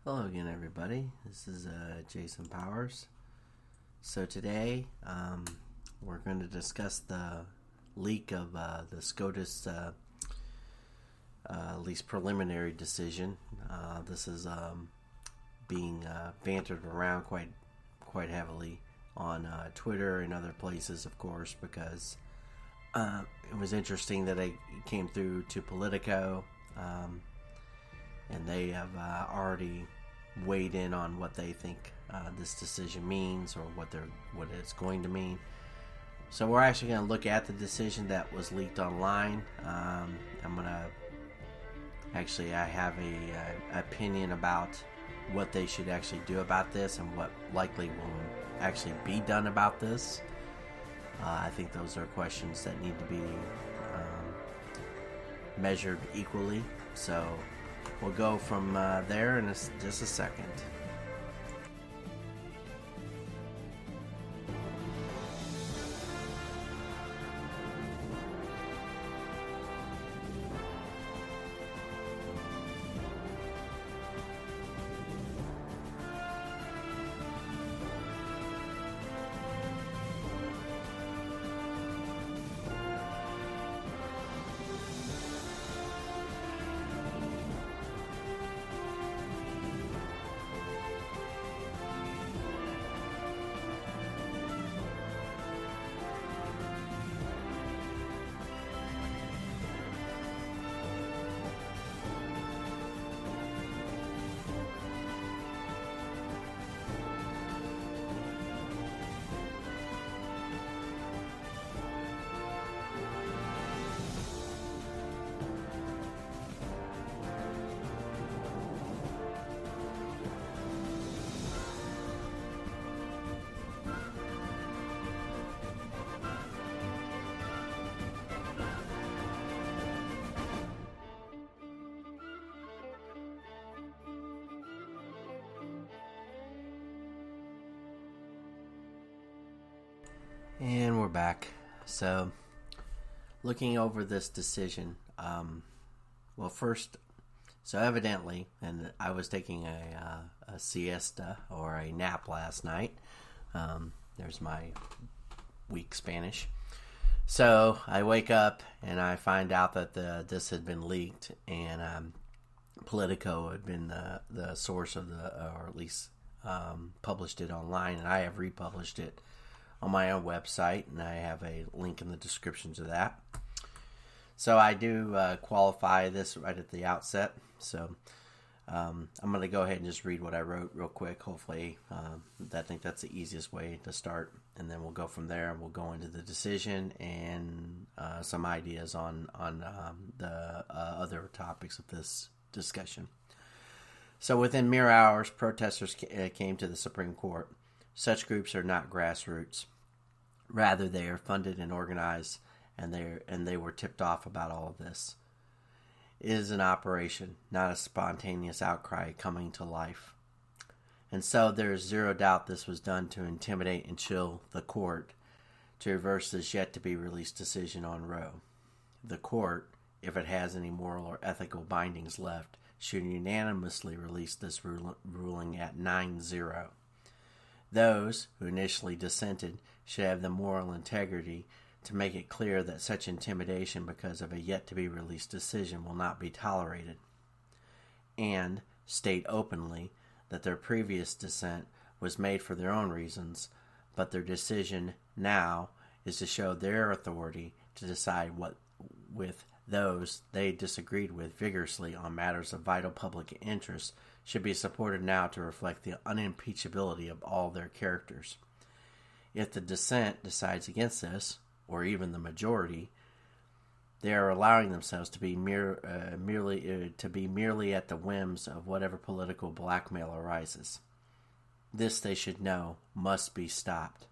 Hello again, everybody. This is Jason Powers. So today we're going to discuss the leak of the SCOTUS, at least preliminary decision. This is being bantered around quite heavily on Twitter and other places, of course, because it was interesting that it came through to Politico. And they have already weighed in on what they think this decision means, or what it's going to mean. So we're actually going to look at the decision that was leaked online. I have a opinion about what they should actually do about this and what likely will actually be done about this. I think those are questions that need to be measured equally. So we'll go from there in just a second. And we're back. So, looking over this decision, so evidently, and I was taking a siesta or a nap last night. There's my weak Spanish. So I wake up and I find out that this had been leaked, and Politico had been the source of or at least published it online, and I have republished it on my own website, and I have a link in the description to that. So I do qualify this right at the outset. So I'm going to go ahead and just read what I wrote real quick. Hopefully, I think that's the easiest way to start, and then we'll go from there, and we'll go into the decision and some ideas on the other topics of this discussion. So within mere hours, protesters came to the Supreme Court. Such groups are not grassroots. Rather, they are funded and organized, and they were tipped off about all of this. It is an operation, not a spontaneous outcry coming to life. And so there is zero doubt this was done to intimidate and chill the court to reverse this yet-to-be-released decision on Roe. The court, if it has any moral or ethical bindings left, should unanimously release this ruling at 9-0. Those who initially dissented should have the moral integrity to make it clear that such intimidation because of a yet-to-be-released decision will not be tolerated, and state openly that their previous dissent was made for their own reasons, but their decision now is to show their authority to decide what with those they disagreed with vigorously on matters of vital public interest should be supported now to reflect the unimpeachability of all their characters. If the dissent decides against this, or even the majority, they are allowing themselves to be merely at the whims of whatever political blackmail arises. This, they should know, must be stopped.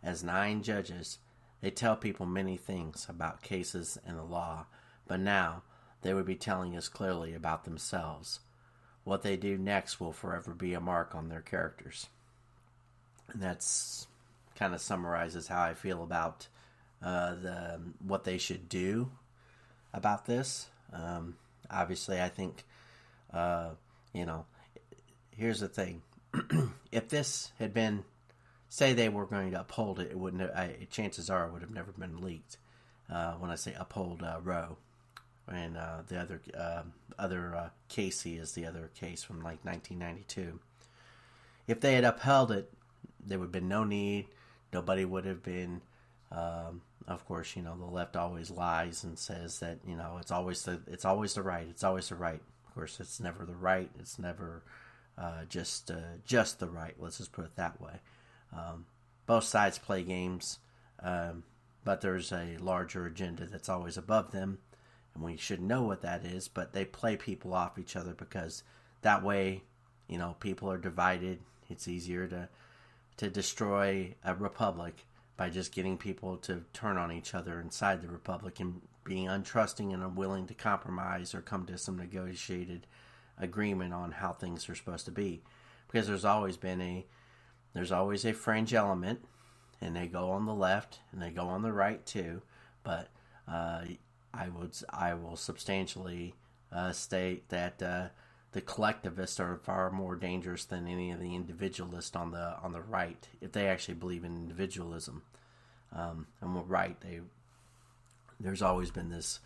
As 9 judges, they tell people many things about cases and the law, but now they would be telling us clearly about themselves. What they do next will forever be a mark on their characters. And that's kind of summarizes how I feel about what they should do about this. Obviously, I think here's the thing. If this had been, say they were going to uphold it, it wouldn't have, chances are it would have never been leaked. When I say uphold Roe. And the other Casey is the other case from like 1992. If they had upheld it, there would have been no need. Nobody would have been. Of course, the left always lies and says that it's always the right. It's always the right. Of course, it's never the right. It's never just the right. Let's just put it that way. Both sides play games, but there's a larger agenda that's always above them. And we should know what that is, but they play people off each other because that way, people are divided. It's easier to destroy a republic by just getting people to turn on each other inside the republic and being untrusting and unwilling to compromise or come to some negotiated agreement on how things are supposed to be. Because there's always a fringe element, and they go on the left and they go on the right too, but I will substantially state that the collectivists are far more dangerous than any of the individualists on the right, if they actually believe in individualism. And we're right. There's always been this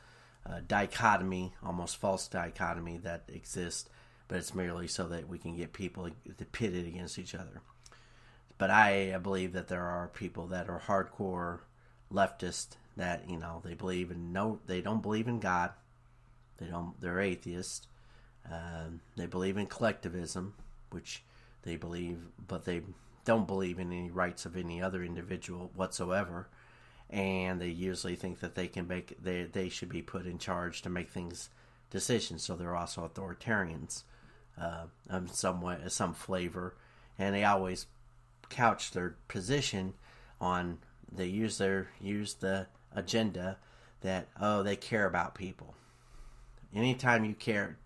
dichotomy, almost false dichotomy that exists, but it's merely so that we can get people pitted against each other. But I believe that there are people that are hardcore leftists that they believe in they don't believe in God. They're atheists. They believe in collectivism, which they believe, but they don't believe in any rights of any other individual whatsoever. And they usually think that they should be put in charge to make decisions. So they're also authoritarians, in some flavor, and they always couch their position on. They use the agenda that they care about people. Anytime you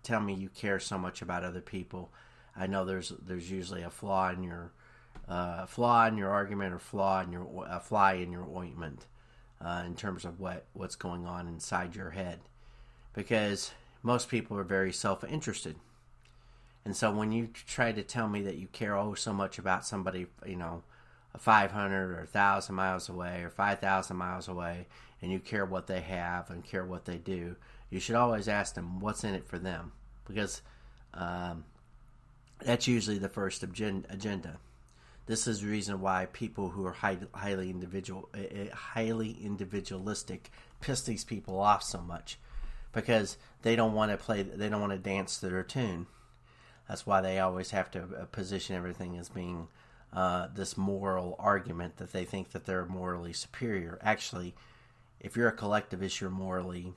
tell me you care so much about other people, I know there's usually a flaw in your argument or a fly in your ointment in terms of what's going on inside your head, because most people are very self-interested, and so when you try to tell me that you care so much about somebody, 500 or 1,000 miles away or 5,000 miles away, and you care what they have and care what they do, you should always ask them what's in it for them, because that's usually the first agenda. This is the reason why people who are highly individualistic piss these people off so much, because they don't want to dance to their tune. That's why they always have to position everything as being this moral argument that they think that they're morally superior. Actually, if you're a collectivist, you're morally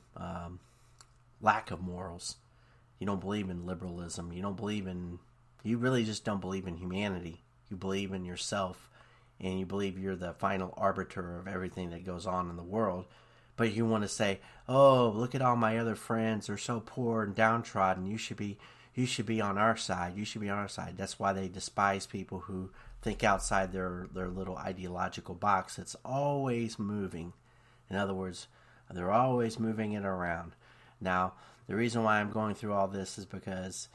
lack of morals. You don't believe in liberalism. You really just don't believe in humanity. You believe in yourself, and you believe you're the final arbiter of everything that goes on in the world. But you want to say, "Oh, look at all my other friends. They're so poor and downtrodden. You should be on our side. You should be on our side." That's why they despise people who think outside their little ideological box. It's always moving. In other words, they're always moving it around. Now, the reason why I'm going through all this is because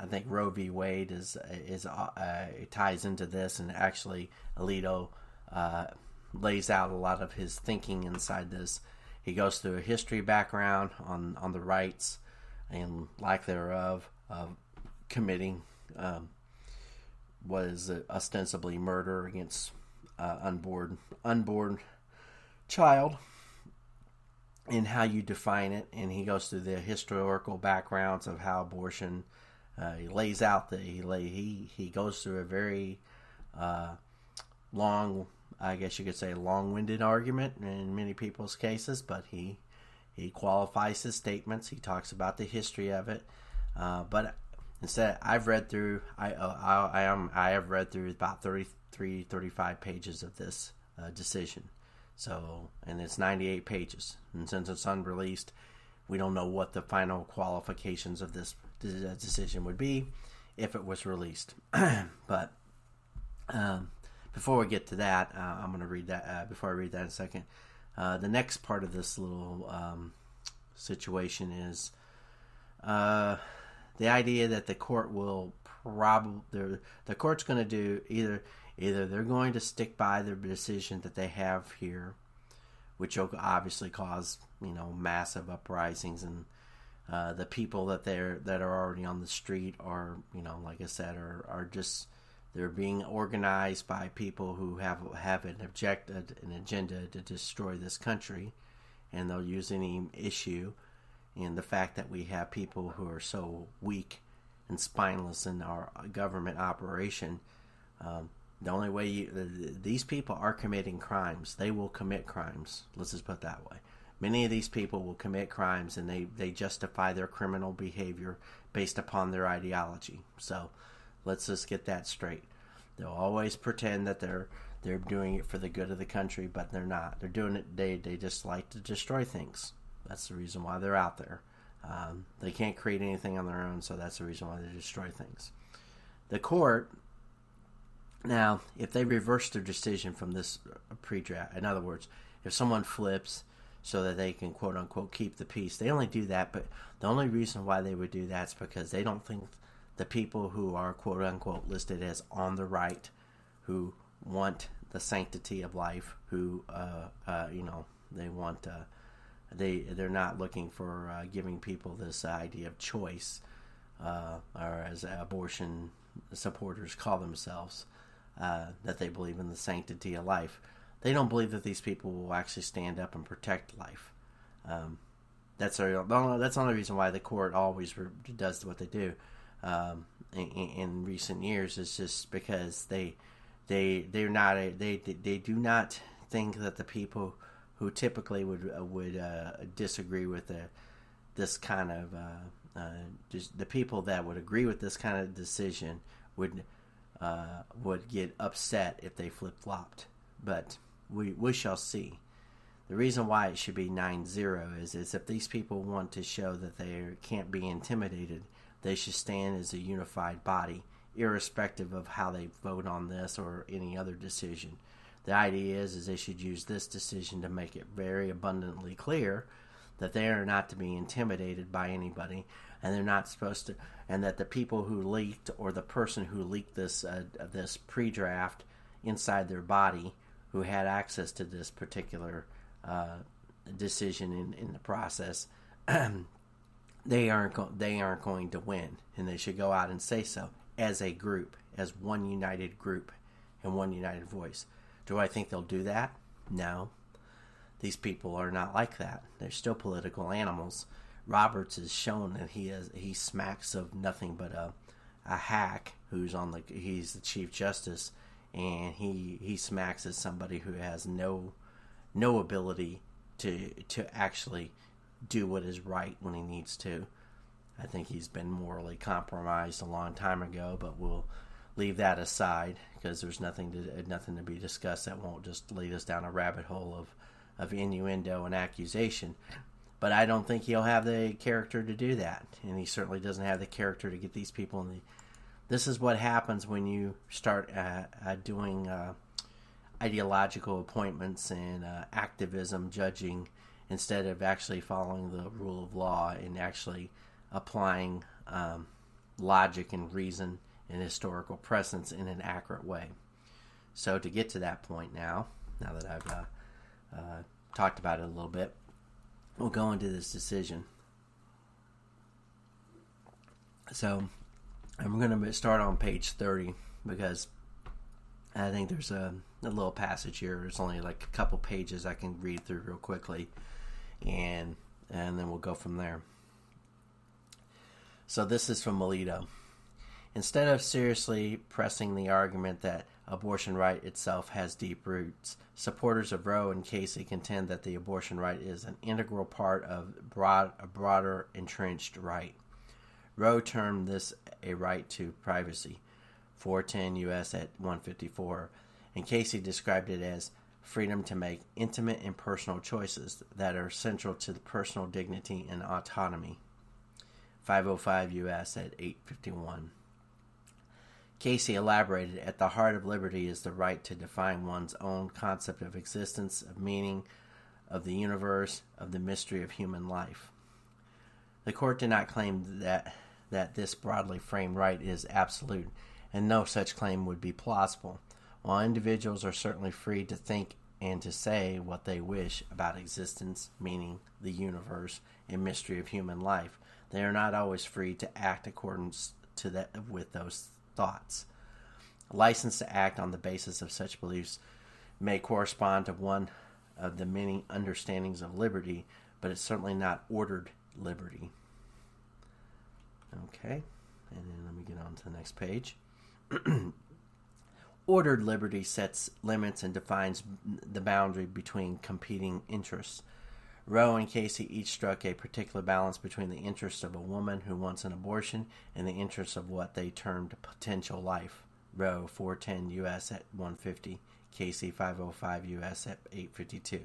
I think Roe v. Wade it ties into this, and actually Alito lays out a lot of his thinking inside this. He goes through a history background on the rights and lack thereof of committing what is ostensibly murder against unborn child, and how you define it. And he goes through the historical backgrounds of how abortion. He lays out he goes through a very long, I guess you could say, long-winded argument in many people's cases, but he qualifies his statements. He talks about the history of it, but instead, I've read through. I have read through about 35 pages of this decision. So, and it's 98 pages, and since it's unreleased, we don't know what the final qualifications of this decision would be if it was released. But before we get to that, I'm going to read that. Before I read that in a second, the next part of this little situation is the idea that the court will the court's going to do either they're going to stick by their decision that they have here, which will obviously cause massive uprisings, and the people that are already on the street are like I said are just they're being organized by people who have an agenda to destroy this country, and they'll use any issue. And the fact that we have people who are so weak and spineless in our government operation, the only way these people are committing crimes. They will commit crimes. Let's just put it that way. Many of these people will commit crimes, and they justify their criminal behavior based upon their ideology. So let's just get that straight. They'll always pretend that they're doing it for the good of the country, but they're not. They're doing it. They just like to destroy things. That's the reason why they're out there. They can't create anything on their own, so that's the reason why they destroy things. The court, now, if they reverse their decision from this pre-draft, in other words, if someone flips so that they can quote-unquote keep the peace, they only do that, but the only reason why they would do that is because they don't think the people who are quote-unquote listed as on the right, who want the sanctity of life, who, they want... They're not looking for giving people this idea of choice, or as abortion supporters call themselves, that they believe in the sanctity of life. They don't believe that these people will actually stand up and protect life. That's the only reason why the court always does what they do in recent years. Is just because they do not think that the people who typically would disagree with this kind of just the people that would agree with this kind of decision would get upset if they flip-flopped. But we shall see. The reason why it should be 9-0 is if these people want to show that they can't be intimidated, they should stand as a unified body, irrespective of how they vote on this or any other decision. The idea is they should use this decision to make it very abundantly clear that they are not to be intimidated by anybody, and they're not supposed to, and that the people who leaked, or the person who leaked this pre-draft inside their body, who had access to this particular decision in the process, they aren't going to win, and they should go out and say so as a group, as one united group and one united voice. Do I think they'll do that? No. These people are not like that. They're still political animals. Roberts has shown that he smacks of nothing but a hack he's the Chief Justice, and he smacks as somebody who has no ability to actually do what is right when he needs to. I think he's been morally compromised a long time ago, but we'll leave that aside because there's nothing to be discussed that won't just lead us down a rabbit hole of innuendo and accusation. But I don't think he'll have the character to do that, and he certainly doesn't have the character to get these people in the... This is what happens when you start doing ideological appointments and activism judging instead of actually following the rule of law and actually applying logic and reason and historical precedents in an accurate way. So to get to that point now that I've talked about it a little bit, we'll go into this decision. So I'm going to start on page 30 because I think there's a little passage here. There's only like a couple pages I can read through real quickly, and then we'll go from there. So this is from Melito. Instead of seriously pressing the argument that abortion right itself has deep roots, supporters of Roe and Casey contend that the abortion right is an integral part of a broader entrenched right. Roe termed this a right to privacy, 410 U.S. at 154, and Casey described it as freedom to make intimate and personal choices that are central to the personal dignity and autonomy, 505 U.S. at 851. Casey elaborated, at the heart of liberty is the right to define one's own concept of existence, of meaning, of the universe, of the mystery of human life. The court did not claim that that this broadly framed right is absolute, and no such claim would be plausible. While individuals are certainly free to think and to say what they wish about existence, meaning, the universe, and mystery of human life, they are not always free to act accordance to that with those thoughts. A license to act on the basis of such beliefs may correspond to one of the many understandings of liberty, but it's certainly not ordered liberty. Okay, and then let me get on to the next page. Ordered liberty sets limits and defines the boundary between competing interests. Roe and Casey each struck a particular balance between the interests of a woman who wants an abortion and the interests of what they termed potential life. Roe 410 U.S. at 150, Casey 505 U.S. at 852.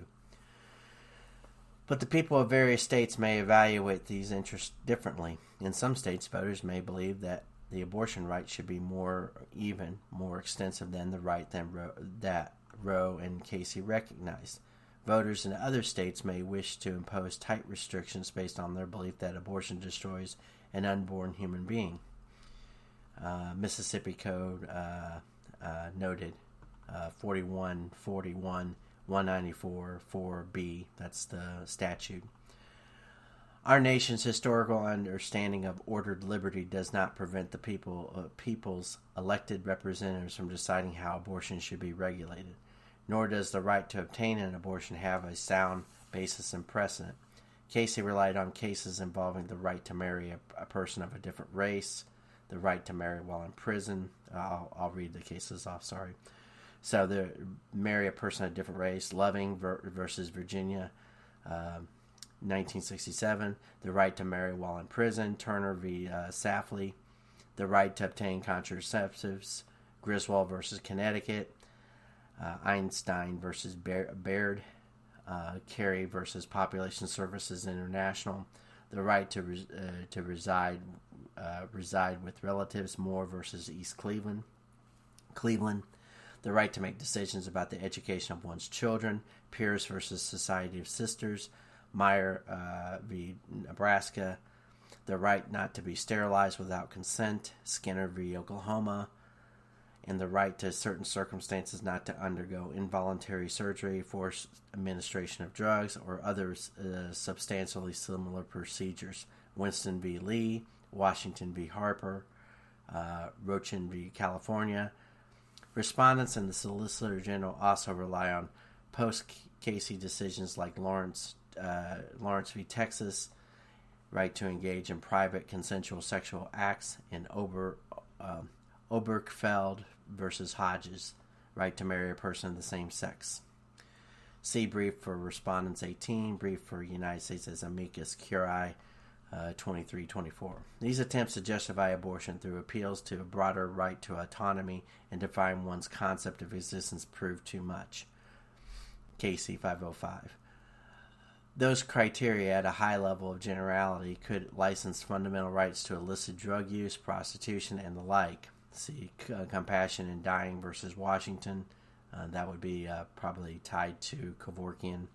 But the people of various states may evaluate these interests differently. In some states, voters may believe that the abortion right should be more extensive than the right that Roe and Casey recognized. Voters in other states may wish to impose tight restrictions based on their belief that abortion destroys an unborn human being. Mississippi Code noted 4141 194 4B. That's the statute. Our nation's historical understanding of ordered liberty does not prevent the people's elected representatives from deciding how abortion should be regulated, nor does the right to obtain an abortion have a sound basis and precedent. Casey relied on cases involving the right to marry a person of a different race, the right to marry while in prison. I'll read the cases off, sorry. So, the marry a person of a different race, Loving versus Virginia, 1967, the right to marry while in prison, Turner v. Safley, the right to obtain contraceptives, Griswold versus Connecticut, Einstein versus Baird, Carey versus Population Services International, the right to reside with relatives, Moore versus East Cleveland, the right to make decisions about the education of one's children, Pierce versus Society of Sisters, Meyer v. Nebraska, the right not to be sterilized without consent, Skinner v. Oklahoma, and the right to certain circumstances not to undergo involuntary surgery, forced administration of drugs, or other substantially similar procedures, Winston v. Lee, Washington v. Harper, Rochin v. California. Respondents and the Solicitor General also rely on post-Casey decisions like Lawrence v. Texas, right to engage in private consensual sexual acts, and Obergefell versus Hodges, right to marry a person of the same sex. See brief for Respondents 18, brief for United States as amicus curiae 2324. These attempts to justify abortion through appeals to a broader right to autonomy and define one's concept of existence prove too much. Casey 505. Those criteria at a high level of generality could license fundamental rights to illicit drug use, prostitution, and the like. See Compassion in Dying versus Washington. That would be probably tied to Kevorkian,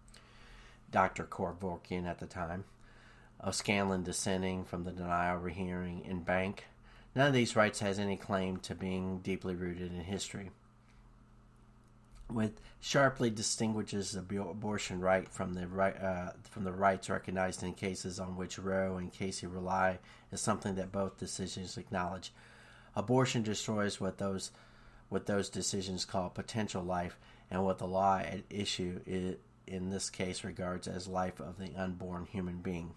Dr. Kevorkian at the time. O'Scanlan dissenting from the denial rehearing in Bank. None of these rights has any claim to being deeply rooted in history. What sharply distinguishes the abortion right from the rights recognized in cases on which Roe and Casey rely is something that both decisions acknowledge. Abortion destroys what those decisions call potential life, and what the law at issue in this case regards as life of the unborn human being.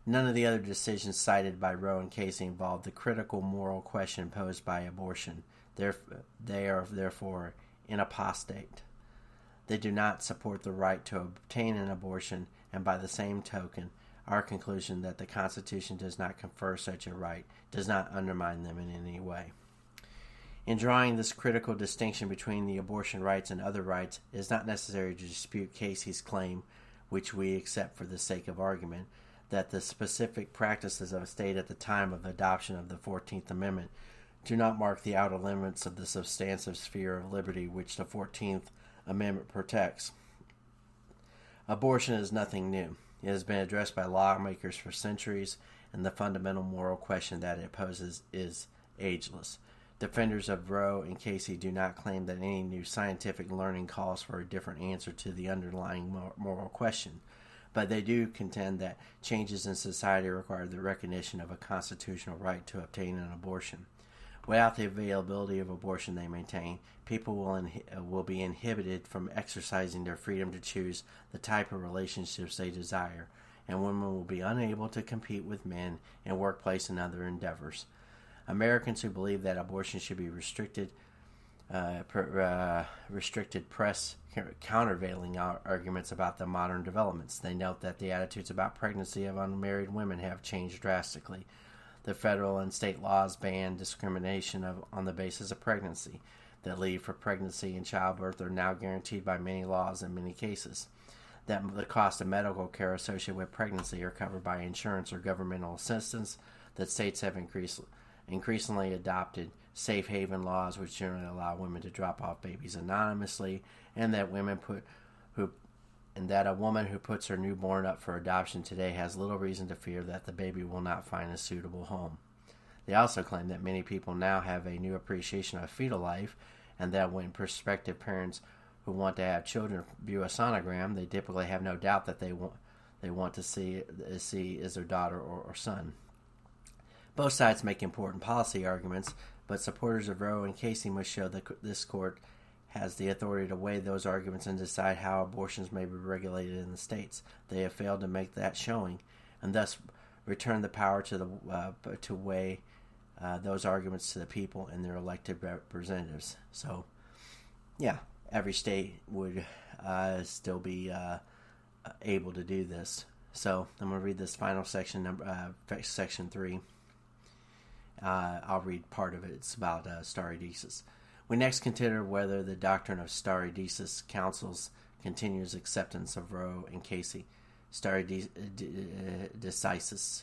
None of the other decisions cited by Roe and Casey involve the critical moral question posed by abortion. They are therefore inapostate. They do not support the right to obtain an abortion, and by the same token, our conclusion that the Constitution does not confer such a right does not undermine them in any way. In drawing this critical distinction between the abortion rights and other rights, it is not necessary to dispute Casey's claim, which we accept for the sake of argument, that the specific practices of a state at the time of adoption of the 14th Amendment do not mark the outer limits of the substantive sphere of liberty which the 14th Amendment protects. Abortion is nothing new. It has been addressed by lawmakers for centuries, and the fundamental moral question that it poses is ageless. Defenders of Roe and Casey do not claim that any new scientific learning calls for a different answer to the underlying moral question, but they do contend that changes in society require the recognition of a constitutional right to obtain an abortion. Without the availability of abortion, they maintain, people will be inhibited from exercising their freedom to choose the type of relationships they desire, and women will be unable to compete with men in workplace and other endeavors. Americans who believe that abortion should be restricted press countervailing arguments about the modern developments. They note that the attitudes about pregnancy of unmarried women have changed drastically. The federal and state laws ban discrimination on the basis of pregnancy. That leave for pregnancy and childbirth are now guaranteed by many laws in many cases. That the cost of medical care associated with pregnancy are covered by insurance or governmental assistance. That states have increasingly adopted safe haven laws which generally allow women to drop off babies anonymously, and that a woman who puts her newborn up for adoption today has little reason to fear that the baby will not find a suitable home. They also claim that many people now have a new appreciation of fetal life, and that when prospective parents who want to have children view a sonogram, they typically have no doubt that they want to see is their daughter or son. Both sides make important policy arguments, but supporters of Roe and Casey must show that this court has the authority to weigh those arguments and decide how abortions may be regulated in the states. They have failed to make that showing, and thus return the power to weigh those arguments to the people and their elected representatives. So, yeah, every state would still be able to do this. So I'm going to read this final section, section 3. I'll read part of it. It's about stare decisis. We next consider whether the doctrine of stare decisis counsels continues acceptance of Roe and Casey. Stare decisis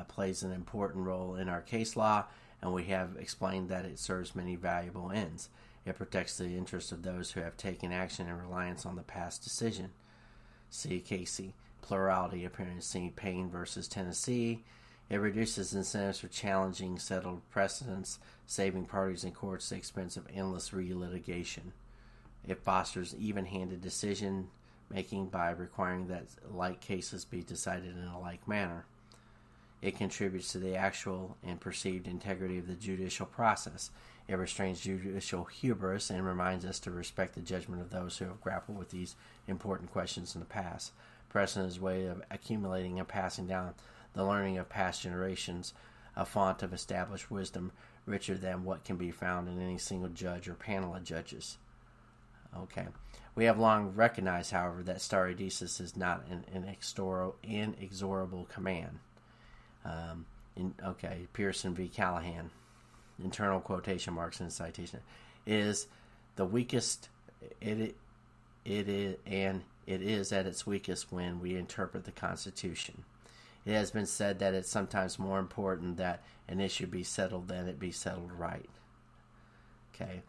plays an important role in our case law, and we have explained that it serves many valuable ends. It protects the interests of those who have taken action in reliance on the past decision. See Casey. Plurality appearance. See Payne versus Tennessee. It reduces incentives for challenging settled precedents, saving parties in courts the expense of endless relitigation. It fosters even-handed decision-making by requiring that like cases be decided in a like manner. It contributes to the actual and perceived integrity of the judicial process. It restrains judicial hubris and reminds us to respect the judgment of those who have grappled with these important questions in the past. Precedent is a way of accumulating and passing down the learning of past generations, a font of established wisdom richer than what can be found in any single judge or panel of judges. Okay. We have long recognized, however, that stare decisis is not an inexorable command. Pearson v. Callahan, internal quotation marks in citation, is the weakest. It is at its weakest when we interpret the Constitution. It has been said that it's sometimes more important that an issue be settled than it be settled right. Okay.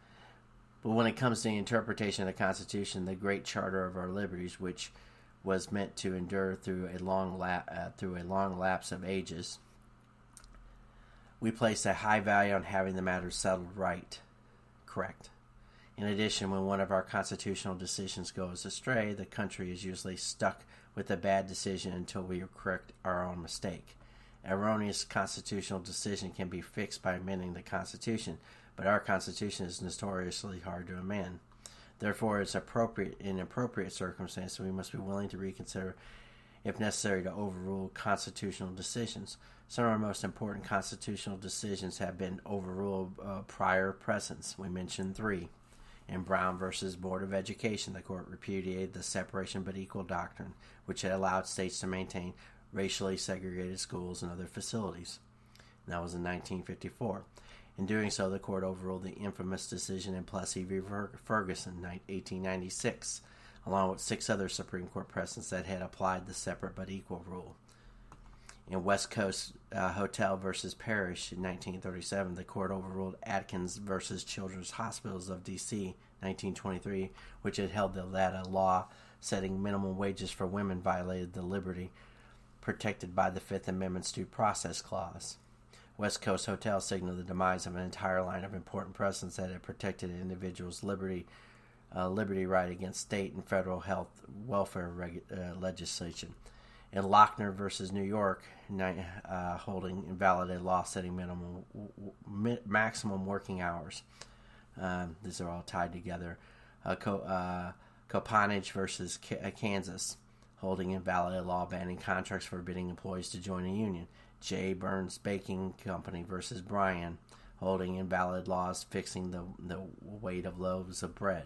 But when it comes to the interpretation of the Constitution, the great charter of our liberties, which was meant to endure through a long lapse of ages, we place a high value on having the matter settled right, correct. In addition, when one of our constitutional decisions goes astray, the country is usually stuck with a bad decision until we correct our own mistake. Erroneous constitutional decision can be fixed by amending the Constitution, but our Constitution is notoriously hard to amend. Therefore, it's appropriate in appropriate circumstances we must be willing to reconsider, if necessary, to overrule constitutional decisions. Some of our most important constitutional decisions have been overruled prior precedents. We mentioned 3. In Brown versus Board of Education, the court repudiated the separation but equal doctrine, which had allowed states to maintain racially segregated schools and other facilities. And that was in 1954. In doing so, the court overruled the infamous decision in Plessy v. Ferguson, 1896, along with 6 other Supreme Court precedents that had applied the separate but equal rule. In West Coast Hotel versus Parrish in 1937, the court overruled Atkins versus Children's Hospitals of D.C. 1923, which had held that a law setting minimum wages for women violated the liberty protected by the Fifth Amendment's Due Process Clause. West Coast Hotel signaled the demise of an entire line of important precedents that had protected an individual's liberty right against state and federal health welfare legislation. In Lochner versus New York, holding invalidated law setting maximum working hours. These are all tied together. Copanage versus Kansas, holding invalidated law banning contracts forbidding employees to join a union. J. Burns Baking Company versus Bryan, holding invalid laws fixing the weight of loaves of bread.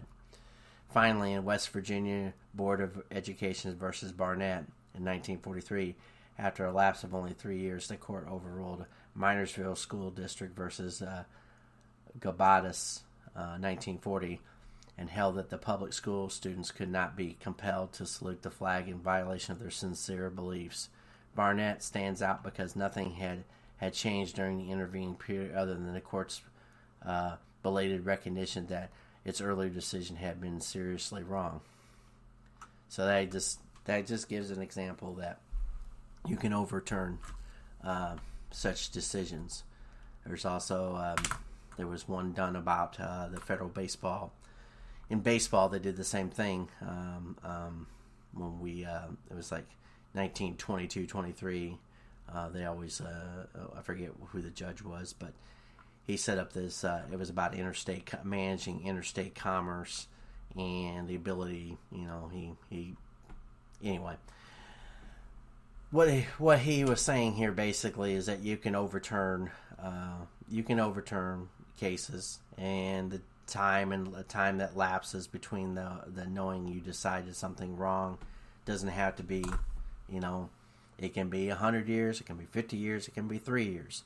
Finally, in West Virginia, Board of Education versus Barnett in 1943, after a lapse of only 3 years, the court overruled Minersville School District versus Gobatis 1940 and held that the public school students could not be compelled to salute the flag in violation of their sincere beliefs. Barnett stands out because nothing had changed during the intervening period other than the court's belated recognition that its earlier decision had been seriously wrong. So that just gives an example that you can overturn such decisions. There's also there was one done about the federal baseball. In baseball, they did the same thing when it was like 1922-23. They always I forget who the judge was, but he set up this. It was about managing interstate commerce and the ability. He anyway. What he was saying here basically is that you can overturn cases, and the time that lapses between the knowing you decided something wrong doesn't have to be, it can be 100 years, it can be 50 years, it can be 3 years.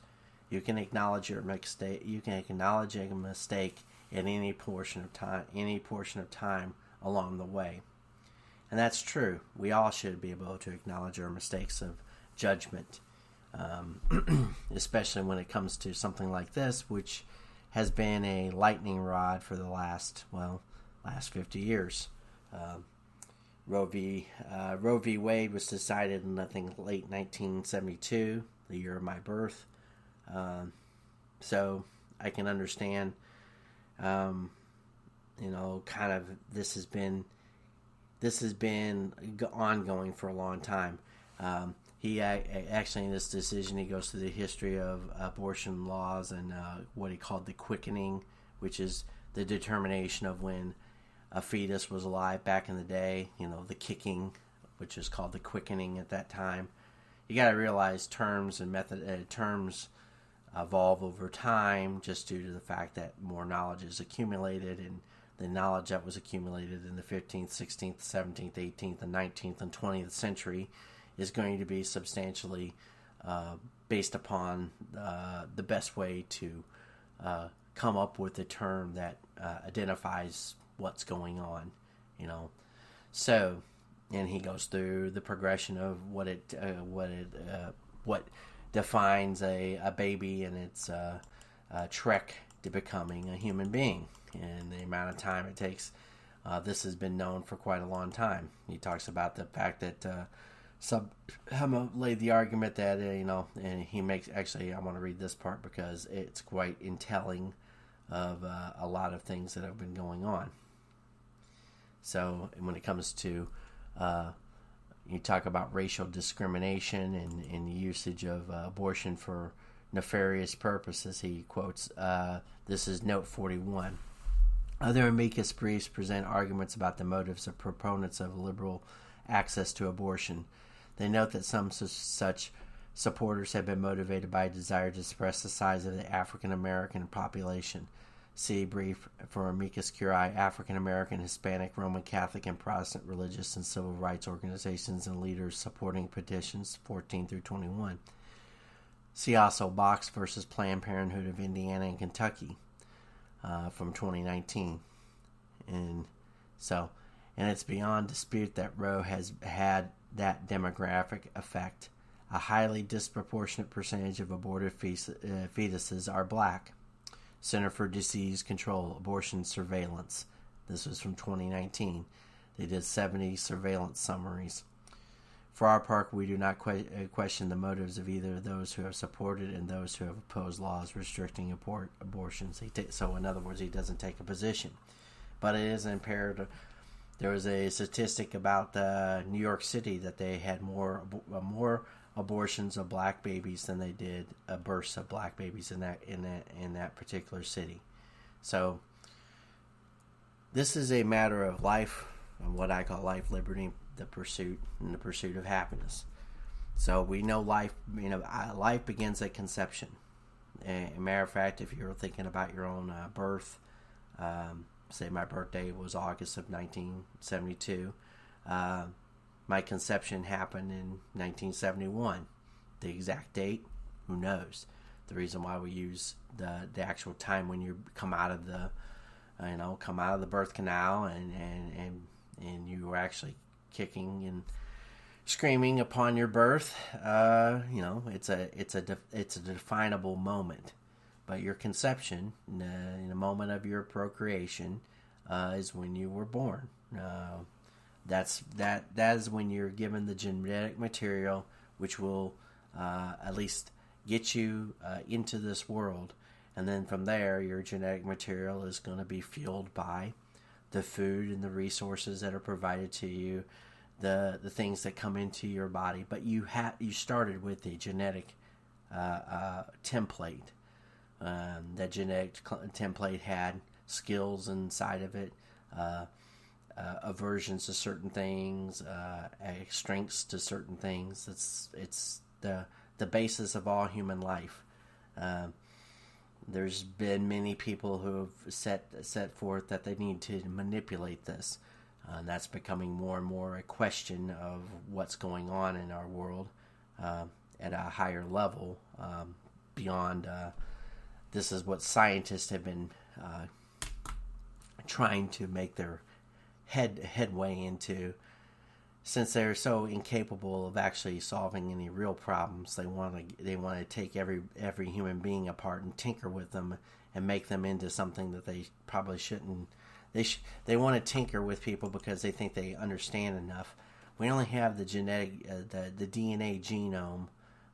You can acknowledge your mistake. You can acknowledge a mistake at any portion of time along the way. And that's true. We all should be able to acknowledge our mistakes of judgment, especially when it comes to something like this, which has been a lightning rod for the last 50 years. Roe v. Wade was decided in late 1972, the year of my birth. So I can understand, kind of this has been ongoing for a long time. He actually, in this decision, he goes through the history of abortion laws and what he called the quickening, which is the determination of when a fetus was alive back in the day. The kicking, which is called the quickening at that time. You got to realize terms and terms evolve over time, just due to the fact that more knowledge is accumulated, and the knowledge that was accumulated in the 15th, 16th, 17th, 18th, and 19th, and 20th century is going to be substantially based upon the best way to come up with a term that identifies what's going on, So, and he goes through the progression of what defines a baby and its trek to becoming a human being, and the amount of time it takes. This has been known for quite a long time. He talks about the fact that some have laid the argument that and he makes, actually I want to read this part because it's quite telling of a lot of things that have been going on. So when it comes to you talk about racial discrimination and the usage of abortion for nefarious purposes, he quotes, this is note 41. Other amicus briefs present arguments about the motives of proponents of liberal access to abortion. They note that some such supporters have been motivated by a desire to suppress the size of the African American population. See brief for amicus curiae, African American, Hispanic, Roman Catholic, and Protestant religious and civil rights organizations and leaders supporting petitions 14 through 21. See also Box versus Planned Parenthood of Indiana and Kentucky from 2019. And it's beyond dispute that Roe has had that demographic effect. A highly disproportionate percentage of aborted fetuses are black. Center for Disease Control, Abortion Surveillance. This was from 2019. They did 70 surveillance summaries. For our part, we do not question the motives of either those who have supported and those who have opposed laws restricting abortions. So, in other words, he doesn't take a position. But it is imperative. There was a statistic about New York City that they had more abortions of black babies than they did births of black babies in that particular city. So, this is a matter of life, what I call life, liberty, the pursuit of happiness. So we know life. Life begins at conception. A matter of fact, if you're thinking about your own birth, say my birthday was August of 1972. My conception happened in 1971. The exact date, who knows? The reason why we use the actual time when you come out of the birth canal and you were actually kicking and screaming upon your birth, it's a definable moment. But your conception, in the moment of your procreation, is when you were born. That is when you're given the genetic material which will at least get you into this world, and then from there, your genetic material is going to be fueled by the food and the resources that are provided to you, the things that come into your body. But you started with a genetic template. That genetic template had skills inside of it, aversions to certain things, strengths to certain things. It's the basis of all human life. There's been many people who have set forth that they need to manipulate this. That's becoming more and more a question of what's going on in our world at a higher level beyond. This is what scientists have been trying to make their headway into. Since they're so incapable of actually solving any real problems, they want to take every human being apart and tinker with them and make them into something that they probably shouldn't. They want to tinker with people because they think they understand enough. We only have the genetic, the DNA genome.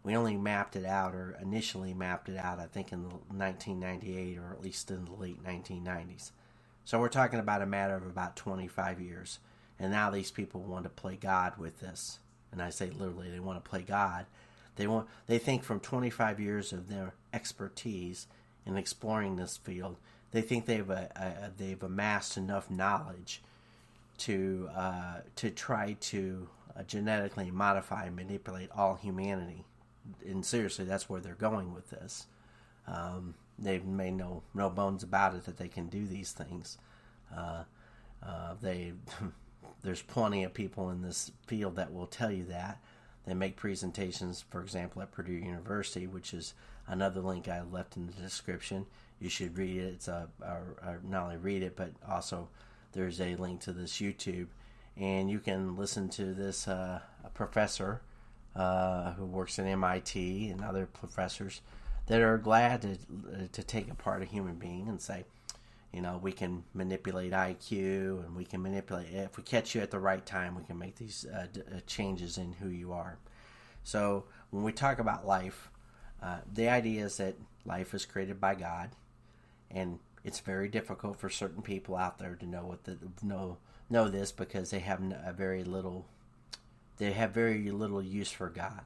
We only mapped it out, or initially mapped it out, I think in 1998, or at least in the late 1990s. So we're talking about a matter of about 25 years. And now these people want to play God with this. And I say literally, they want to play God. They think from 25 years of their expertise in exploring this field, they think they've amassed enough knowledge to try to genetically modify and manipulate all humanity. And seriously, that's where they're going with this. They've made no bones about it that they can do these things. There's plenty of people in this field that will tell you that. They make presentations, for example, at Purdue University, which is another link I left in the description. You should read it. It's or not only read it, but also there's a link to this YouTube, and you can listen to this a professor who works at MIT and other professors that are glad to take apart a human being and say, we can manipulate IQ, and we can manipulate. If we catch you at the right time, we can make these changes in who you are. So when we talk about life, the idea is that life is created by God, and it's very difficult for certain people out there to know this because they have very little use for God.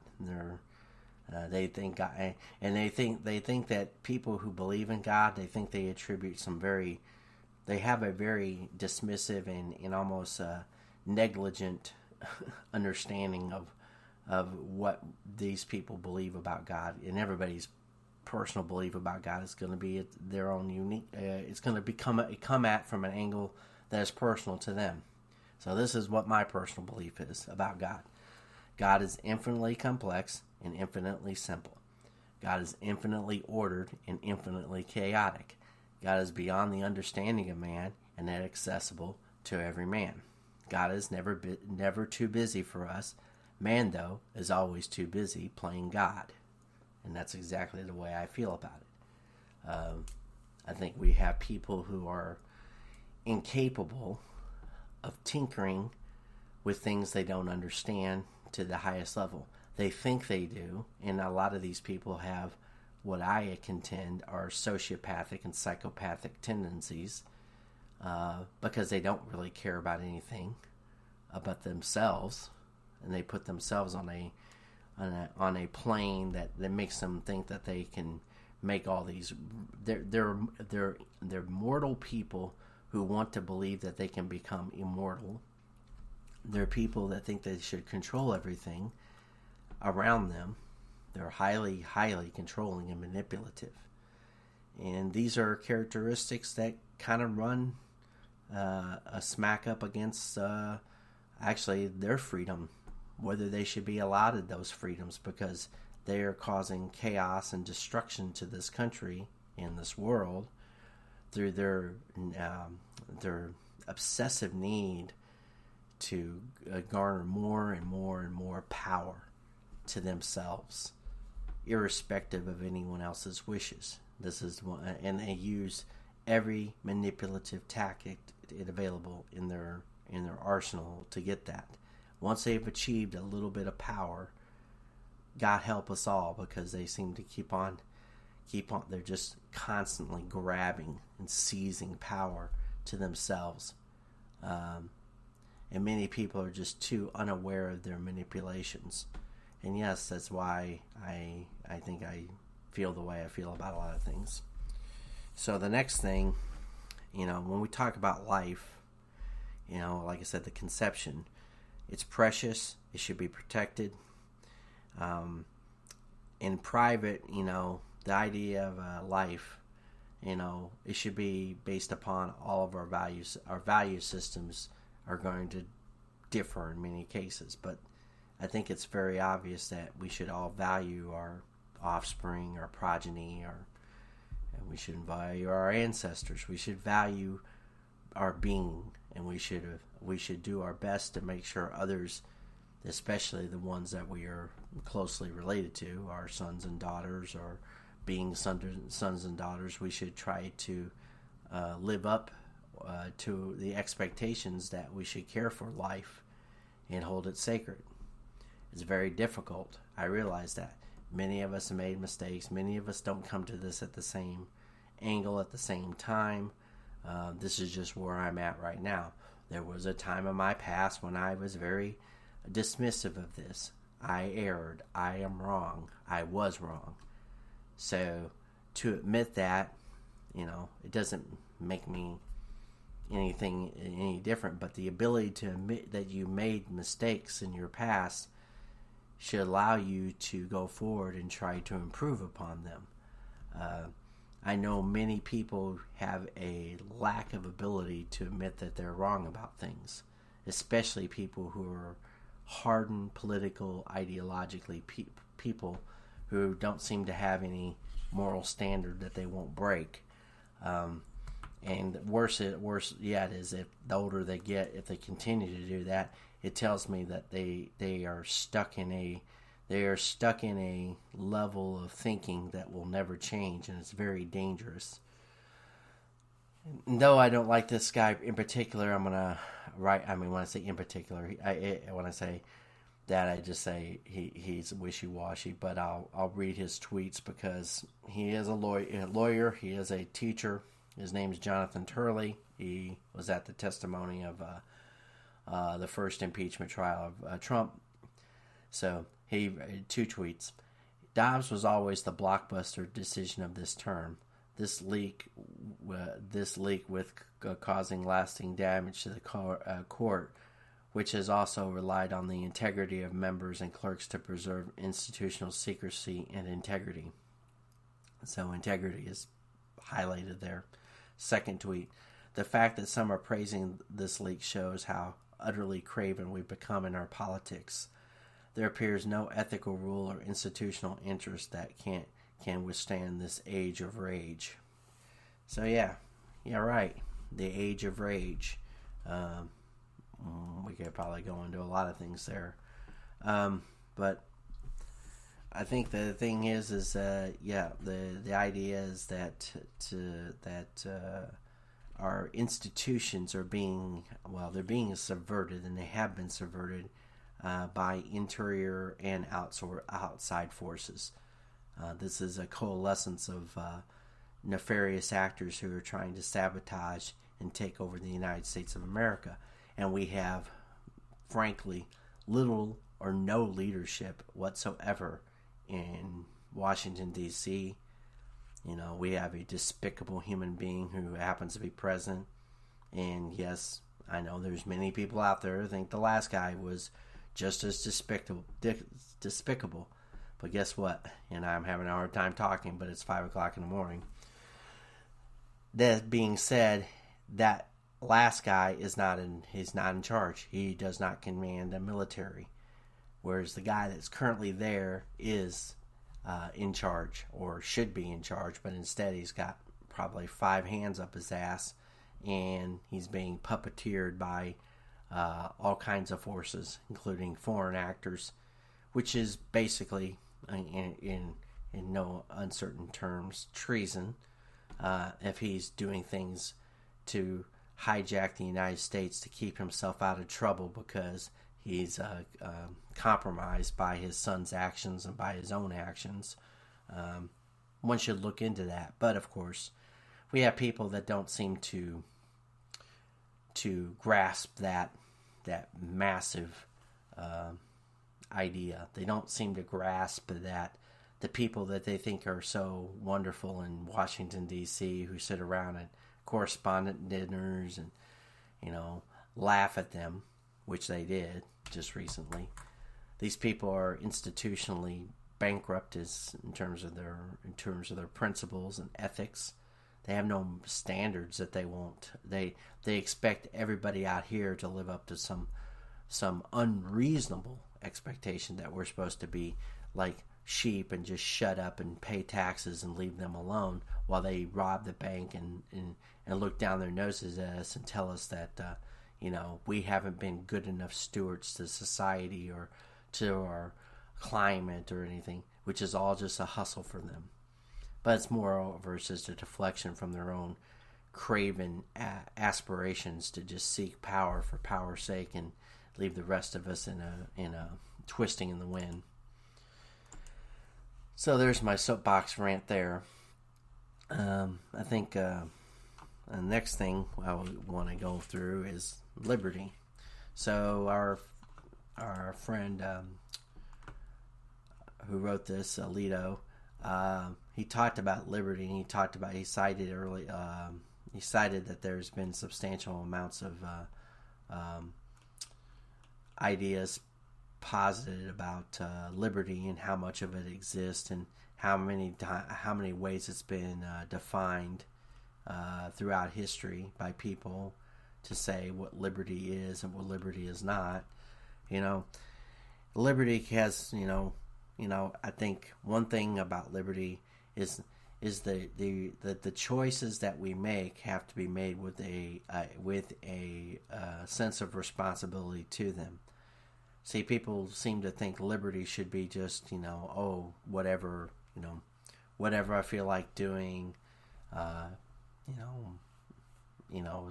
They think God, and they think that people who believe in God, they think they attribute they have a very dismissive and almost negligent understanding of what these people believe about God. And everybody's personal belief about God is going to be their own unique. It's going to come at from an angle that is personal to them. So this is what my personal belief is about God. God is infinitely complex and infinitely simple. God is infinitely ordered and infinitely chaotic. God is beyond the understanding of man and inaccessible to every man. God is never too busy for us. Man, though, is always too busy playing God. And that's exactly the way I feel about it. I think we have people who are incapable of tinkering with things they don't understand to the highest level. They think they do, and a lot of these people have what I contend are sociopathic and psychopathic tendencies, because they don't really care about anything about themselves, and they put themselves on a plane that makes them think that they can make all these. They're mortal people who want to believe that they can become immortal. They're people that think they should control everything around them. They're highly, highly controlling and manipulative. And these are characteristics that kind of run a smack up against actually their freedom, whether they should be allotted those freedoms, because they are causing chaos and destruction to this country and this world through their obsessive need to garner more and more and more power to themselves, irrespective of anyone else's wishes. This is one, and they use every manipulative tactic available in their arsenal to get that. Once they've achieved a little bit of power, God help us all, because they seem to keep on. They're just constantly grabbing and seizing power to themselves, and many people are just too unaware of their manipulations. And yes, that's why I think I feel the way I feel about a lot of things. So the next thing, when we talk about life, like I said, the conception, it's precious. It should be protected. In private, the idea of life, it should be based upon all of our values. Our value systems are going to differ in many cases, but I think it's very obvious that we should all value our offspring, our progeny, and we should value our ancestors. We should value our being, and we should do our best to make sure others, especially the ones that we are closely related to, our sons and daughters, or being sons and daughters, we should try to live up to the expectations that we should care for life and hold it sacred. It's very difficult. I realize that. Many of us have made mistakes. Many of us don't come to this at the same angle at the same time. This is just where I'm at right now. There was a time in my past when I was very dismissive of this. I erred. I am wrong. I was wrong. So to admit that, it doesn't make me anything any different, but the ability to admit that you made mistakes in your past should allow you to go forward and try to improve upon them. I know many people have a lack of ability to admit that they're wrong about things, especially people who are hardened political, ideologically people who don't seem to have any moral standard that they won't break. And worse yet is, if the older they get, if they continue to do that, it tells me that they are stuck in a level of thinking that will never change, and it's very dangerous. And though I don't like this guy in particular, I'm gonna write. I mean, when I say in particular, when I say that, I just say he's wishy-washy. But I'll read his tweets, because he is a lawyer. He is a teacher. His name is Jonathan Turley. He was at the testimony of the first impeachment trial of Trump. So he two tweets. Dobbs was always the blockbuster decision of this term. This leak with causing lasting damage to the court, which has also relied on the integrity of members and clerks to preserve institutional secrecy and integrity. So integrity is highlighted there. Second tweet. The fact that some are praising this leak shows how utterly craven we've become in our politics. There appears no ethical rule or institutional interest that can withstand this age of rage. So yeah, right. The age of rage. We could probably go into a lot of things there, but I think the thing is the idea is that our institutions are being subverted, and they have been subverted by interior and outside forces. This is a coalescence of nefarious actors who are trying to sabotage and take over the United States of America. And we have, frankly, little or no leadership whatsoever in Washington, D.C. We have a despicable human being who happens to be president. And yes, I know there's many people out there who think the last guy was just as despicable. But guess what? I'm having a hard time talking, but it's 5 o'clock in the morning. That being said, that last guy he's not in charge. He does not command a military. Whereas the guy that's currently there is in charge, or should be in charge, but instead he's got probably 5 hands up his ass, and he's being puppeteered by all kinds of forces, including foreign actors, which is basically, in no uncertain terms, treason. If he's doing things to hijack the United States to keep himself out of trouble because he's compromised by his son's actions and by his own actions. One should look into that. But of course, we have people that don't seem to grasp that massive idea. They don't seem to grasp that the people that they think are so wonderful in Washington, D.C., who sit around at correspondent dinners and, laugh at them, which they did just recently. These people are institutionally bankrupt in terms of their principles and ethics. They have no standards that they won't. They expect everybody out here to live up to some unreasonable expectation that we're supposed to be like sheep and just shut up and pay taxes and leave them alone while they rob the bank and look down their noses at us and tell us that we haven't been good enough stewards to society or to our climate or anything, which is all just a hustle for them. But it's moreover just a deflection from their own craven aspirations to just seek power for power's sake and leave the rest of us in a twisting in the wind. So there's my soapbox rant there. I think the next thing I want to go through is liberty. So our friend who wrote this, Alito, he talked about liberty, and he cited that there's been substantial amounts of ideas posited about liberty and how much of it exists and how many ways it's been defined throughout history by people to say what liberty is and what liberty is not. Liberty has, I think one thing about liberty is the choices that we make have to be made with a sense of responsibility to them. See, people seem to think liberty should be just, whatever I feel like doing, as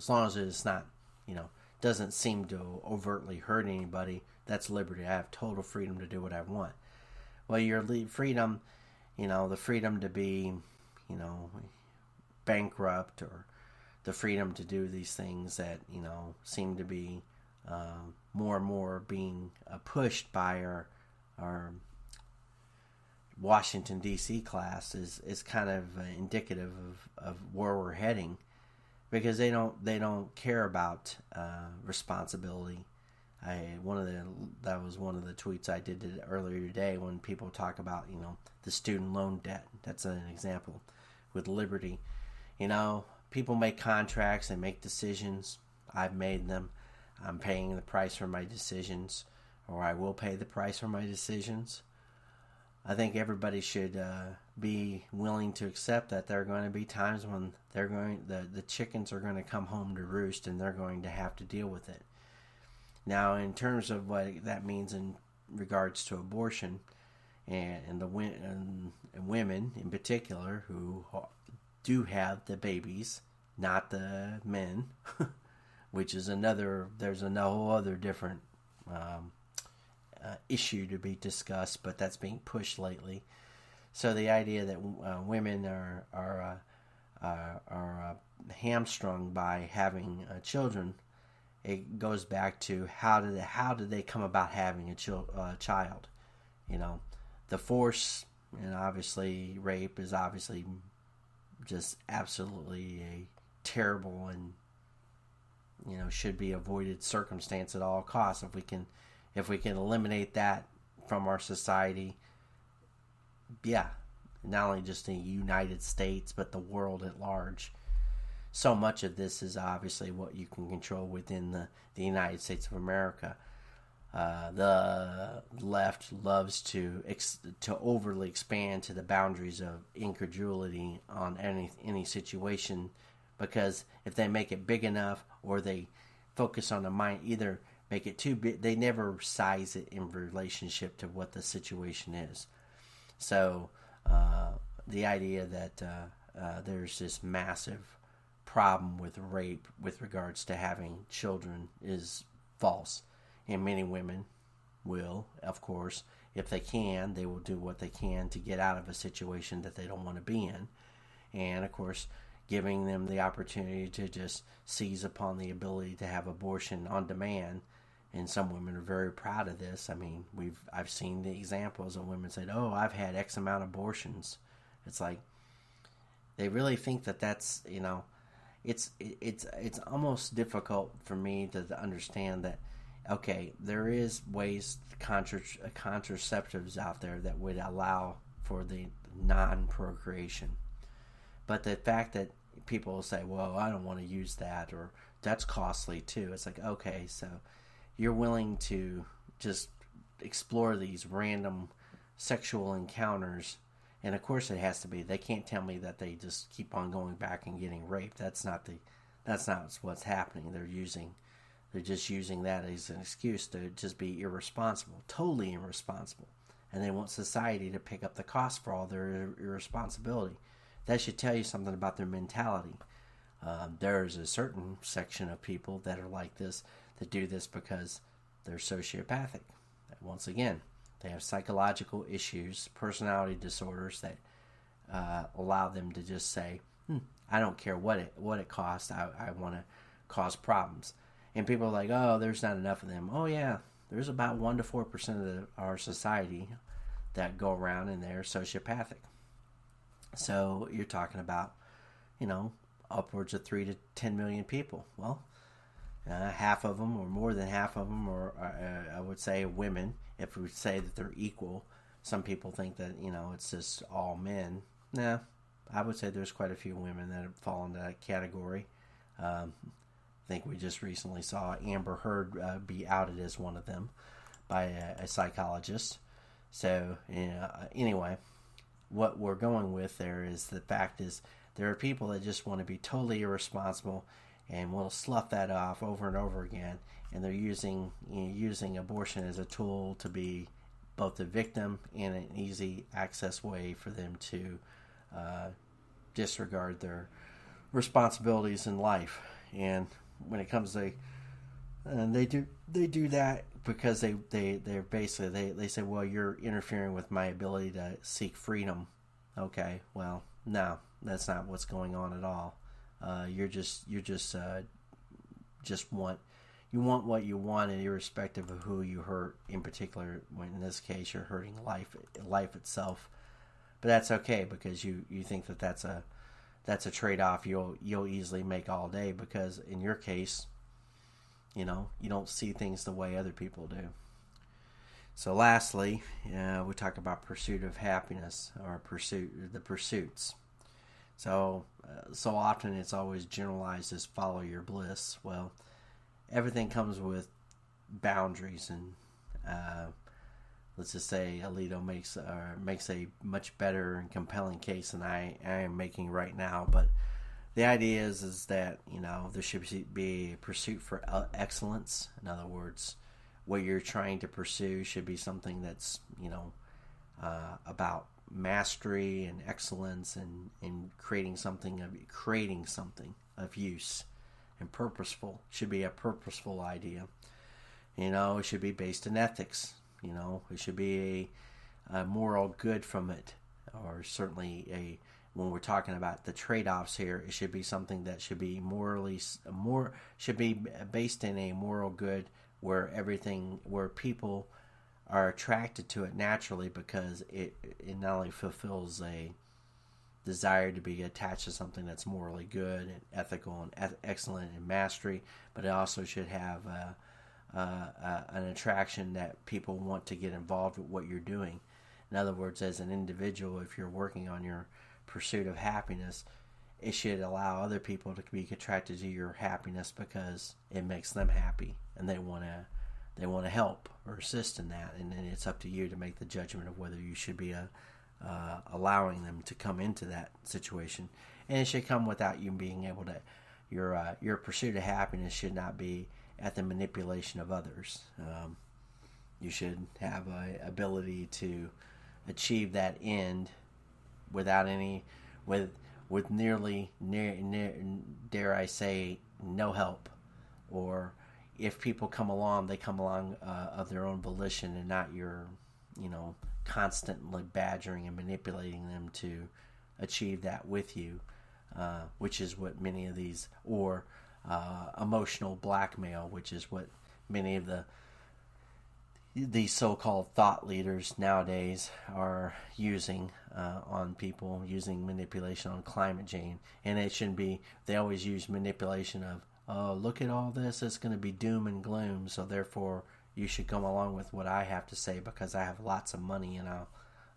long as it's not, doesn't seem to overtly hurt anybody, that's liberty. I have total freedom to do what I want. Well, your freedom, the freedom to be, bankrupt, or the freedom to do these things that, seem to be more and more being pushed by our Washington, D.C. class is kind of indicative of where we're heading, because they don't care about responsibility. That was one of the tweets I did earlier today when people talk about the student loan debt. That's an example with liberty. People make contracts and make decisions. I've made them. I'm paying the price for my decisions, or I will pay the price for my decisions. I think everybody should be willing to accept that there are going to be times when the chickens are going to come home to roost, and they're going to have to deal with it. Now, in terms of what that means in regards to abortion and women in particular who do have the babies, not the men, which is there's a whole other different issue to be discussed, but that's being pushed lately. So the idea that women are hamstrung by having children, it goes back to how did they come about having a child? You know, the force, and obviously rape is obviously just absolutely a terrible and should be avoided circumstance at all costs. If we can eliminate that from our society, yeah, not only just in the United States but the world at large. So much of this is obviously what you can control within the United States of America. The left loves to overly expand to the boundaries of incredulity on any situation, because if they make it big enough or they focus on the mind, either make it too big, they never size it in relationship to what the situation is. So the idea that there's this massive problem with rape with regards to having children is false. And many women will, of course, if they can, they will do what they can to get out of a situation that they don't want to be in. And, of course, giving them the opportunity to just seize upon the ability to have abortion on demand. And some women are very proud of this. I mean, I've seen the examples of women saying, "Oh, I've had X amount of abortions." It's like they really think that that's, it's almost difficult for me to understand that. Okay, there is ways, contraceptives out there that would allow for the non-procreation. But the fact that people will say, well, I don't want to use that, or that's costly too. It's like, okay, so you're willing to just explore these random sexual encounters. And of course it has to be. They can't tell me that they just keep on going back and getting raped. That's not what's happening. They're just using that as an excuse to just be irresponsible, totally irresponsible. And they want society to pick up the cost for all their irresponsibility. That should tell you something about their mentality. There's a certain section of people that are like this, that do this because they're sociopathic. Once again, they have psychological issues, personality disorders that allow them to just say, I don't care what it costs, I want to cause problems. And people are like, oh, there's not enough of them. Oh, yeah, there's about 1 to 4% of our society that go around and they're sociopathic. So you're talking about, upwards of 3 to 10 million people. Well, half of them, or more than half of them, or I would say women, if we say that they're equal. Some people think that, it's just all men. Nah, I would say there's quite a few women that fall into that category. I think we just recently saw Amber Heard be outed as one of them by a psychologist. So, anyway, what we're going with there is the fact is there are people that just want to be totally irresponsible and will slough that off over and over again, and they're using abortion as a tool to be both a victim and an easy access way for them to disregard their responsibilities in life. And when it comes to they do that because they're basically they say, well, you're interfering with my ability to seek freedom. Okay, well, no, that's not what's going on at all. You want what you want, and irrespective of who you hurt. In particular, when in this case you're hurting life itself. But that's okay, because you think that that's a trade-off you'll easily make all day, because in your case, you don't see things the way other people do. So lastly, we talk about pursuit of happiness, or the pursuits. So often it's always generalized as follow your bliss. Well, everything comes with boundaries, and let's just say Alito makes a much better and compelling case than I am making right now. But the idea is that there should be a pursuit for excellence. In other words, what you're trying to pursue should be something that's about mastery and excellence, and creating something of use, and purposeful. Should be a purposeful idea. It should be based in ethics. It should be a moral good from it, or certainly when we're talking about the trade-offs here, it should be something that should be should be based in a moral good where people are attracted to it naturally because it not only fulfills a desire to be attached to something that's morally good and ethical and excellent in mastery, but it also should have an attraction that people want to get involved with what you're doing. In other words, as an individual, if you're working on your pursuit of happiness, it should allow other people to be attracted to your happiness because it makes them happy and they want to help or assist in that. And then it's up to you to make the judgment of whether you should be allowing them to come into that situation. And it should come without you being able to. Your pursuit of happiness should not be at the manipulation of others. You should have an ability to achieve that end without with nearly, dare I say, no help. Or if people come along, they come along of their own volition and not your, constantly badgering and manipulating them to achieve that with you, which is what many of these, or emotional blackmail, which is what many of these so-called thought leaders nowadays are using on people, using manipulation on climate change. And it shouldn't be, they always use manipulation of, oh, look at all this, it's going to be doom and gloom, so therefore you should come along with what I have to say because I have lots of money and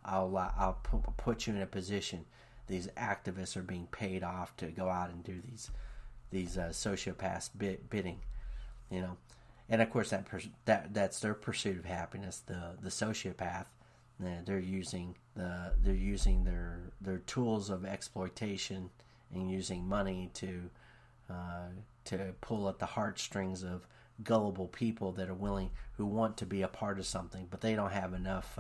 I'll put you in a position. These activists are being paid off to go out and do these sociopaths bidding, And of course, that's their pursuit of happiness. The sociopath, they're using their tools of exploitation and using money to pull at the heartstrings of gullible people that are willing, who want to be a part of something, but they don't have enough.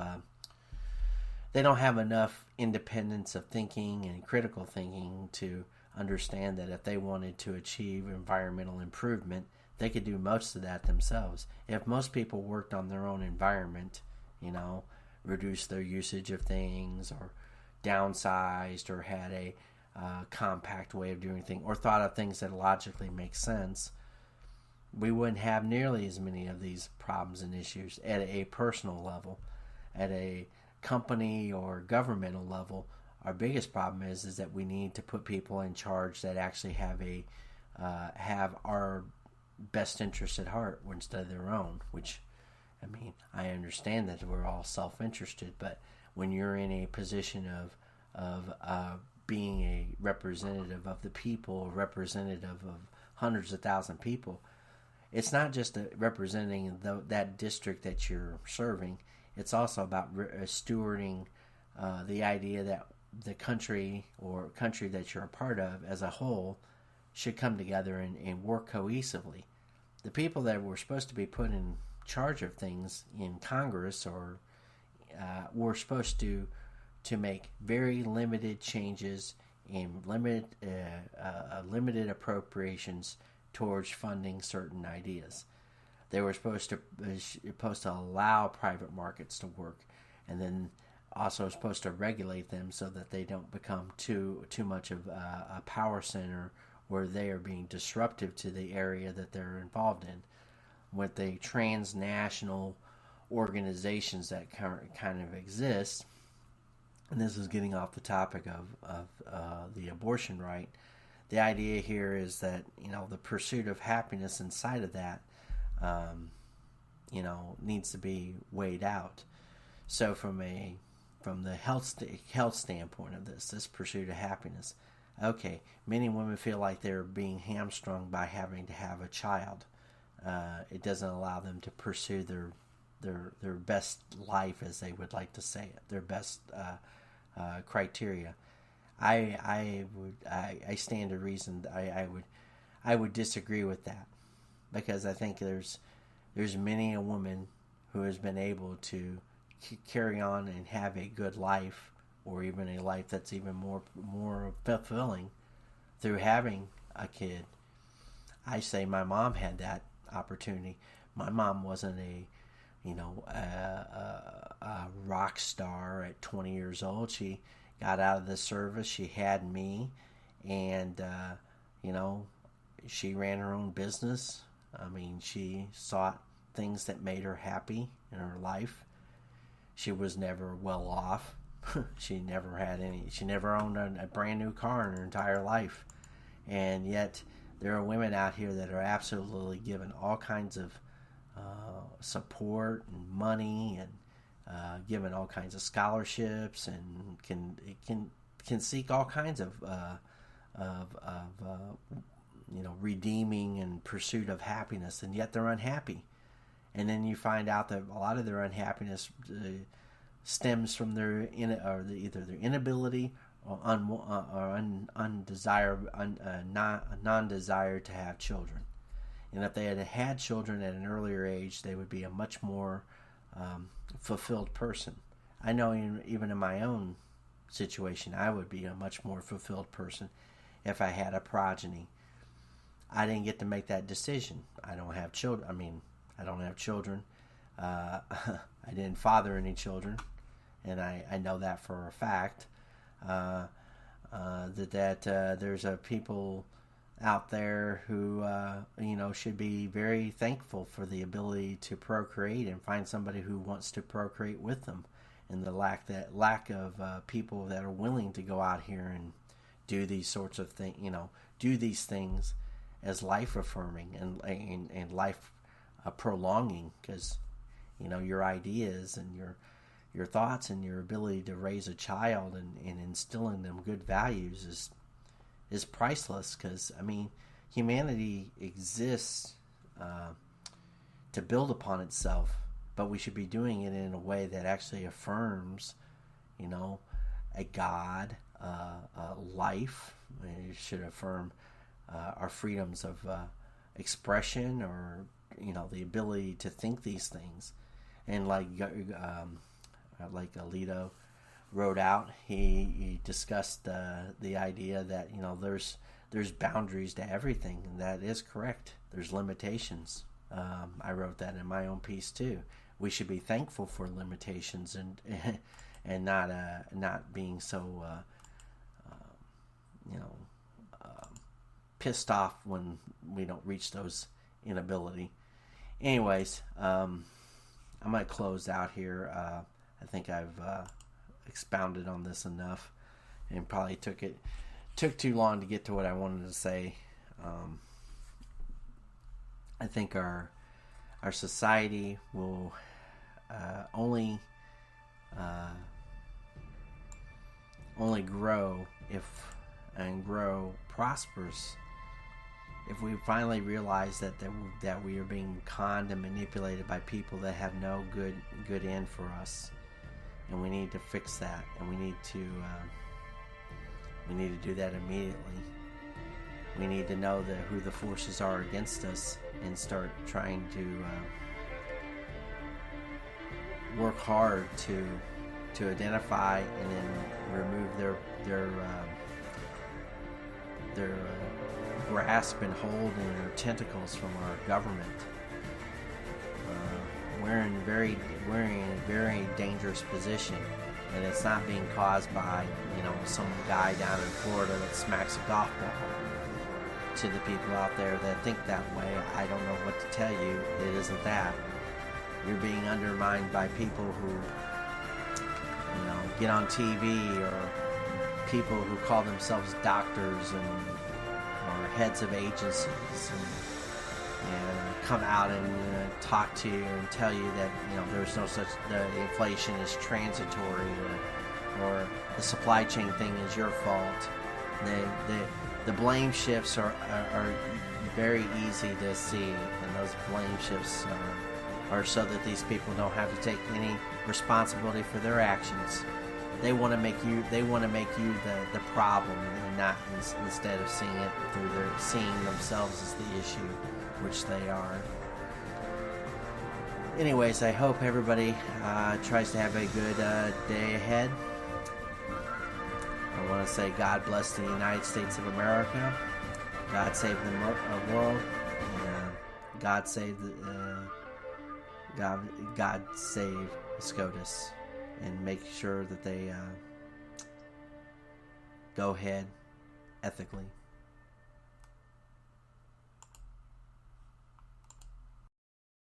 They don't have enough independence of thinking and critical thinking to understand that if they wanted to achieve environmental improvement, they could do most of that themselves. If most people worked on their own environment, reduced their usage of things or downsized or had a compact way of doing things or thought of things that logically make sense, we wouldn't have nearly as many of these problems and issues at a personal level. At a company or governmental level, our biggest problem is that we need to put people in charge that actually have our best interests at heart instead of their own, which, I understand that we're all self-interested, but when you're in a position of being a representative of the people, a representative of hundreds of thousands of people, it's not just representing that district that you're serving. It's also about stewarding the idea that the country that you're a part of as a whole should come together and work cohesively. The people that were supposed to be put in charge of things in Congress were supposed to make very limited changes and limited appropriations towards funding certain ideas. They were supposed to allow private markets to work, and then also supposed to regulate them so that they don't become too much of a power center where they are being disruptive to the area that they're involved in. With the transnational organizations that kind of exist, and this is getting off the topic of the abortion right, the idea here is that the pursuit of happiness inside of that needs to be weighed out. So from the health standpoint of this pursuit of happiness, okay, many women feel like they're being hamstrung by having to have a child. It doesn't allow them to pursue their best life, as they would like to say it, their best criteria. I stand to reason. I would disagree with that, because I think there's many a woman who has been able to carry on and have a good life, or even a life that's even more fulfilling through having a kid. I say my mom had that opportunity. My mom wasn't a rock star at 20 years old. She got out of the service. She had me, and she ran her own business. I mean, she sought things that made her happy in her life. She was never well off. She never owned a brand new car in her entire life. And yet there are women out here that are absolutely given all kinds of support and money, and given all kinds of scholarships, and can seek all kinds of redeeming and pursuit of happiness, and yet they're unhappy. And then you find out that a lot of their unhappiness stems from either their inability or non-desire to have children. And if they had children at an earlier age, they would be a much more fulfilled person. I know even in my own situation, I would be a much more fulfilled person if I had a progeny. I didn't get to make that decision. I don't have children. I don't have children. I didn't father any children, and I know that for a fact. There's people out there who should be very thankful for the ability to procreate and find somebody who wants to procreate with them, and the lack of people that are willing to go out here and do these sorts of things. Do these things as life affirming and life prolonging, because your ideas and your thoughts and your ability to raise a child and instill in them good values is priceless. Because humanity exists to build upon itself, but we should be doing it in a way that actually affirms a God, life. It should affirm our freedoms of expression, or the ability to think these things. And like Alito wrote out, he discussed the idea that there's boundaries to everything, and that is correct. There's limitations. I wrote that in my own piece too. We should be thankful for limitations and not being so pissed off when we don't reach those inability. Anyways, I'm going to close out here. I think I've expounded on this enough, and probably took too long to get to what I wanted to say. I think our society will only grow prosperous if we finally realize that we are being conned and manipulated by people that have no good end for us, and we need to fix that, and we need to do that immediately. We need to know who the forces are against us, and start trying to work hard to identify and then remove their grasp and hold and their tentacles from our government. We're in a very dangerous position, and it's not being caused by some guy down in Florida that smacks a golf ball. To the people out there that think that way, I don't know what to tell you. It isn't that. You're being undermined by people who get on TV, or people who call themselves doctors or heads of agencies, and come out and talk to you and tell you that there's no such, the inflation is transitory, or the supply chain thing is your fault. The blame shifts are very easy to see, and those blame shifts are so that these people don't have to take any responsibility for their actions. They want to make you the problem, and not instead of seeing themselves as the issue, which they are. Anyways, I hope everybody tries to have a good day ahead. I want to say God bless the United States of America. God save the world. And, God save God save SCOTUS and make sure that they go ahead ethically.